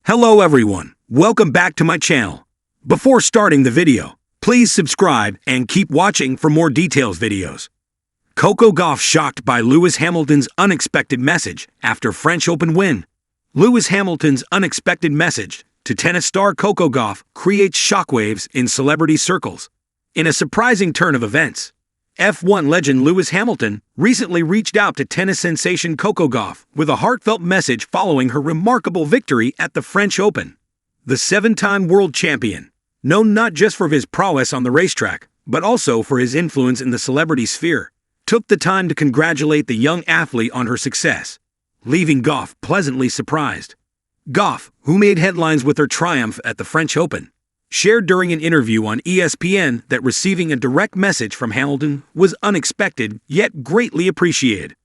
Hello everyone, welcome back to my channel. Before starting the video, please subscribe and keep watching for more details videos. Coco Gauff shocked by Lewis Hamilton's unexpected message after French Open win. Lewis Hamilton's unexpected message to tennis star Coco Gauff creates shockwaves in celebrity circles. In a surprising turn of events, F1 legend Lewis Hamilton recently reached out to tennis sensation Coco Gauff with a heartfelt message following her remarkable victory at the French Open. The seven-time world champion, known not just for his prowess on the racetrack, but also for his influence in the celebrity sphere, took the time to congratulate the young athlete on her success, leaving Gauff pleasantly surprised. Gauff, who made headlines with her triumph at the French Open, shared during an interview on ESPN that receiving a direct message from Hamilton was unexpected yet greatly appreciated.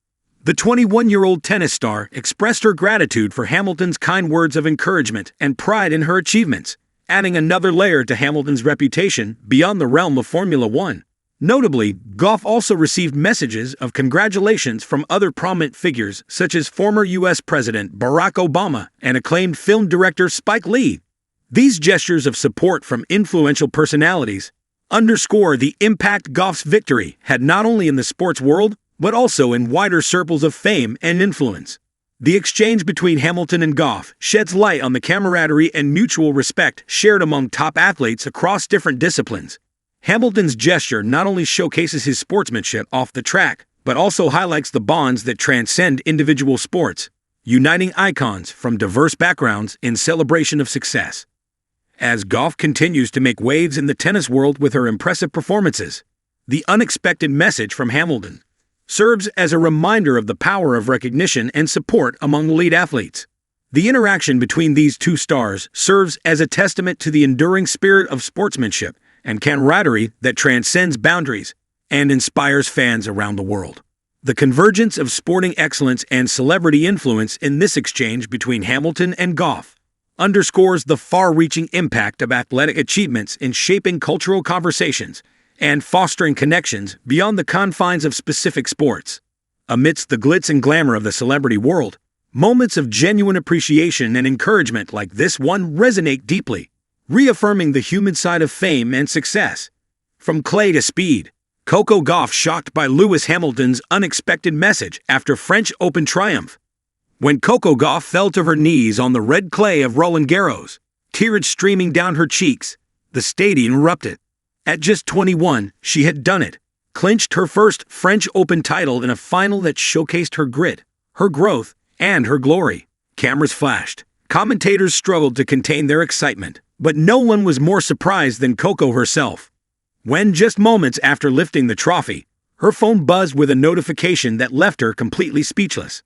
The 21-year-old tennis star expressed her gratitude for Hamilton's kind words of encouragement and pride in her achievements, adding another layer to Hamilton's reputation beyond the realm of Formula One. Notably, Gauff also received messages of congratulations from other prominent figures such as former U.S. President Barack Obama and acclaimed film director Spike Lee. These gestures of support from influential personalities underscore the impact Gauff's victory had not only in the sports world, but also in wider circles of fame and influence. The exchange between Hamilton and Gauff sheds light on the camaraderie and mutual respect shared among top athletes across different disciplines. Hamilton's gesture not only showcases his sportsmanship off the track, but also highlights the bonds that transcend individual sports, uniting icons from diverse backgrounds in celebration of success. As Gauff continues to make waves in the tennis world with her impressive performances, the unexpected message from Hamilton serves as a reminder of the power of recognition and support among elite athletes. The interaction between these two stars serves as a testament to the enduring spirit of sportsmanship and camaraderie that transcends boundaries and inspires fans around the world. The convergence of sporting excellence and celebrity influence in this exchange between Hamilton and Gauff underscores the far-reaching impact of athletic achievements in shaping cultural conversations and fostering connections beyond the confines of specific sports. Amidst the glitz and glamour of the celebrity world, moments of genuine appreciation and encouragement like this one resonate deeply, reaffirming the human side of fame and success. From clay to speed, Coco Gauff shocked by Lewis Hamilton's unexpected message after French Open triumph. When Coco Gauff fell to her knees on the red clay of Roland Garros, tears streaming down her cheeks, the stadium erupted. At just 21, she had done it, clinched her first French Open title in a final that showcased her grit, her growth, and her glory. Cameras flashed. Commentators struggled to contain their excitement, but no one was more surprised than Coco herself. When just moments after lifting the trophy, her phone buzzed with a notification that left her completely speechless.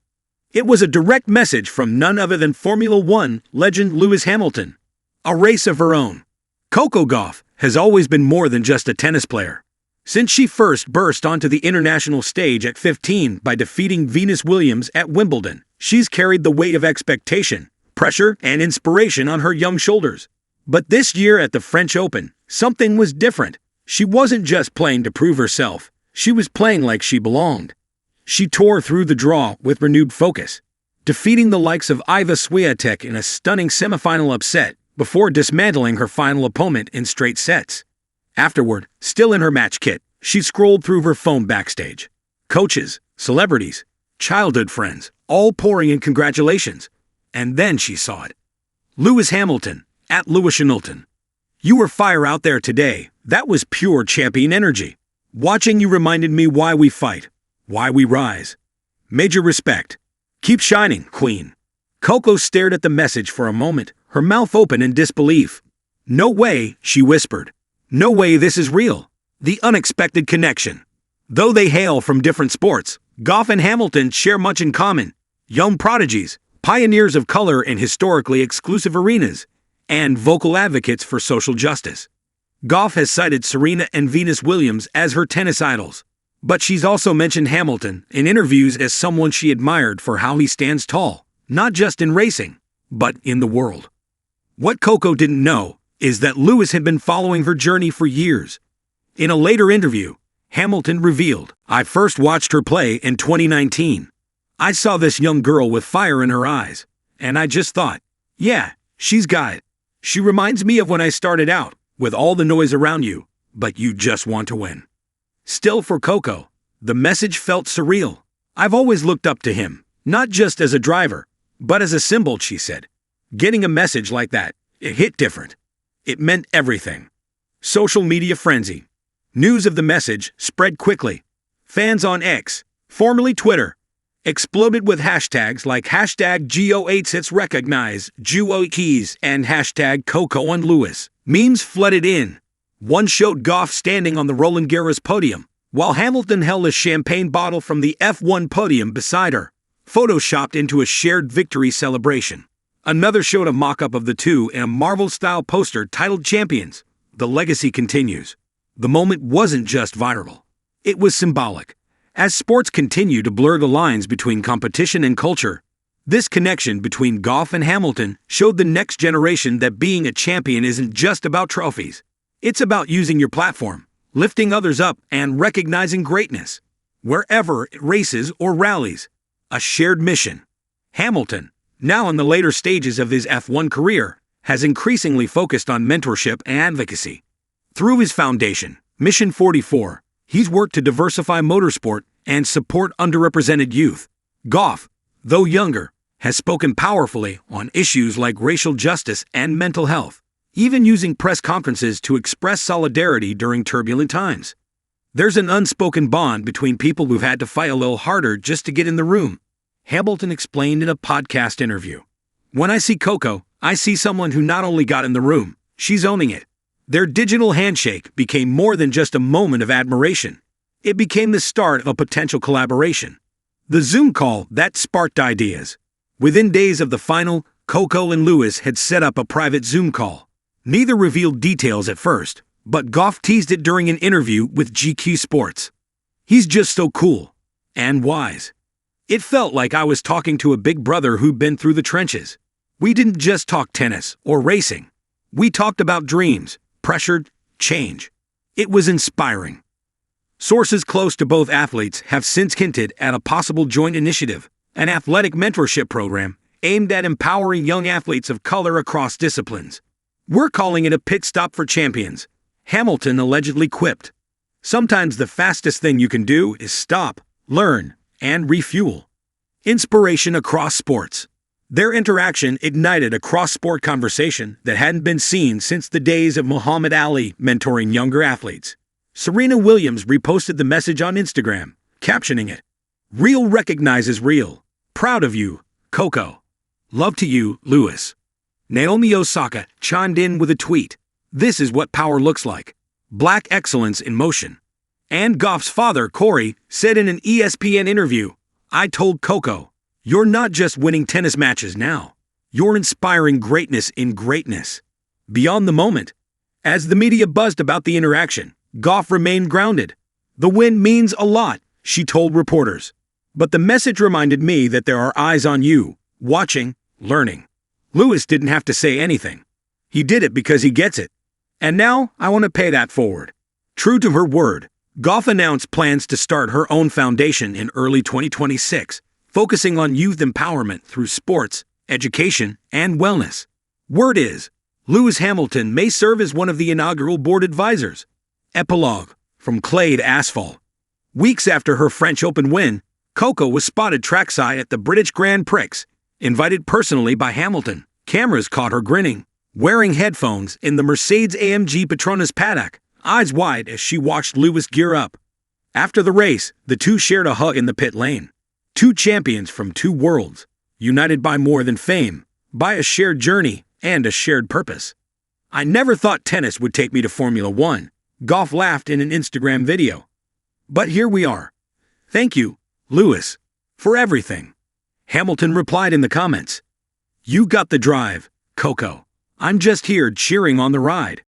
It was a direct message from none other than Formula One legend Lewis Hamilton. A race of her own. Coco Gauff has always been more than just a tennis player. Since she first burst onto the international stage at 15 by defeating Venus Williams at Wimbledon, she's carried the weight of expectation, pressure, and inspiration on her young shoulders. But this year at the French Open, something was different. She wasn't just playing to prove herself, she was playing like she belonged. She tore through the draw with renewed focus, defeating the likes of Iga Swiatek in a stunning semifinal upset before dismantling her final opponent in straight sets. Afterward, still in her match kit, she scrolled through her phone backstage. Coaches, celebrities, childhood friends, all pouring in congratulations. And then she saw it. Lewis Hamilton, at Lewis Hamilton. You were fire out there today. That was pure champion energy. Watching you reminded me why we fight. Why we rise. Major respect. Keep shining, Queen. Coco stared at the message for a moment, her mouth open in disbelief. No way, she whispered. No way this is real. The unexpected connection. Though they hail from different sports, Gauff and Hamilton share much in common. Young prodigies, pioneers of color in historically exclusive arenas, and vocal advocates for social justice. Gauff has cited Serena and Venus Williams as her tennis idols. But she's also mentioned Hamilton in interviews as someone she admired for how he stands tall, not just in racing, but in the world. What Coco didn't know is that Lewis had been following her journey for years. In a later interview, Hamilton revealed, "I first watched her play in 2019. I saw this young girl with fire in her eyes, and I just thought, yeah, She's got it. She reminds me of when I started out, with all the noise around you, but you just want to win. Still for Coco, the message felt surreal. I've always looked up to him, not just as a driver, but as a symbol, she said. Getting a message like that, it hit different. It meant everything. Social media frenzy. News of the message spread quickly. Fans on X, formerly Twitter, exploded with hashtags like hashtag Go8sits recognize, Juo Keys, and hashtag Coco and Lewis. Memes flooded in. One showed Gauff standing on the Roland Garros podium, while Hamilton held a champagne bottle from the F1 podium beside her, photoshopped into a shared victory celebration. Another showed a mock-up of the two in a Marvel-style poster titled Champions. The legacy continues. The moment wasn't just viral. It was symbolic. As sports continue to blur the lines between competition and culture, this connection between Gauff and Hamilton showed the next generation that being a champion isn't just about trophies. It's about using your platform, lifting others up, and recognizing greatness. Wherever it races or rallies, a shared mission. Hamilton, now in the later stages of his F1 career, has increasingly focused on mentorship and advocacy. Through his foundation, Mission 44, he's worked to diversify motorsport and support underrepresented youth. Gauff, though younger, has spoken powerfully on issues like racial justice and mental health, even using press conferences to express solidarity during turbulent times. There's an unspoken bond between people who've had to fight a little harder just to get in the room, Hamilton explained in a podcast interview. When I see Coco, I see someone who not only got in the room, she's owning it. Their digital handshake became more than just a moment of admiration. It became the start of a potential collaboration. The Zoom call that sparked ideas. Within days of the final, Coco and Lewis had set up a private Zoom call. Neither revealed details at first, but Gauff teased it during an interview with GQ Sports. He's just so cool. And wise. It felt like I was talking to a big brother who'd been through the trenches. We didn't just talk tennis or racing. We talked about dreams, pressure, change. It was inspiring. Sources close to both athletes have since hinted at a possible joint initiative, an athletic mentorship program aimed at empowering young athletes of color across disciplines. We're calling it a pit stop for champions, Hamilton allegedly quipped. Sometimes the fastest thing you can do is stop, learn, and refuel. Inspiration across sports. Their interaction ignited a cross-sport conversation that hadn't been seen since the days of Muhammad Ali mentoring younger athletes. Serena Williams reposted the message on Instagram, captioning it, "Real recognizes real. Proud of you, Coco. Love to you, Lewis." Naomi Osaka chimed in with a tweet, "This is what power looks like. Black excellence in motion." And Gauff's father, Corey, said in an ESPN interview, "I told Coco, you're not just winning tennis matches now. You're inspiring greatness in greatness." Beyond the moment, as the media buzzed about the interaction, Gauff remained grounded. "The win means a lot," she told reporters. "But the message reminded me that there are eyes on you, watching, learning." Lewis didn't have to say anything. He did it because he gets it. And now I want to pay that forward. True to her word, Gauff announced plans to start her own foundation in early 2026, focusing on youth empowerment through sports, education, and wellness. Word is, Lewis Hamilton may serve as one of the inaugural board advisors. Epilogue, from clay to asphalt. Weeks after her French Open win, Coco was spotted trackside at the British Grand Prix, invited personally by Hamilton. Cameras caught her grinning, wearing headphones in the Mercedes-AMG Petronas paddock, eyes wide as she watched Lewis gear up. After the race, the two shared a hug in the pit lane. Two champions from two worlds, united by more than fame, by a shared journey and a shared purpose. "I never thought tennis would take me to Formula One," Gauff laughed in an Instagram video. "But here we are. Thank you, Lewis, for everything." Hamilton replied in the comments, "You got the drive, Coco. I'm just here cheering on the ride."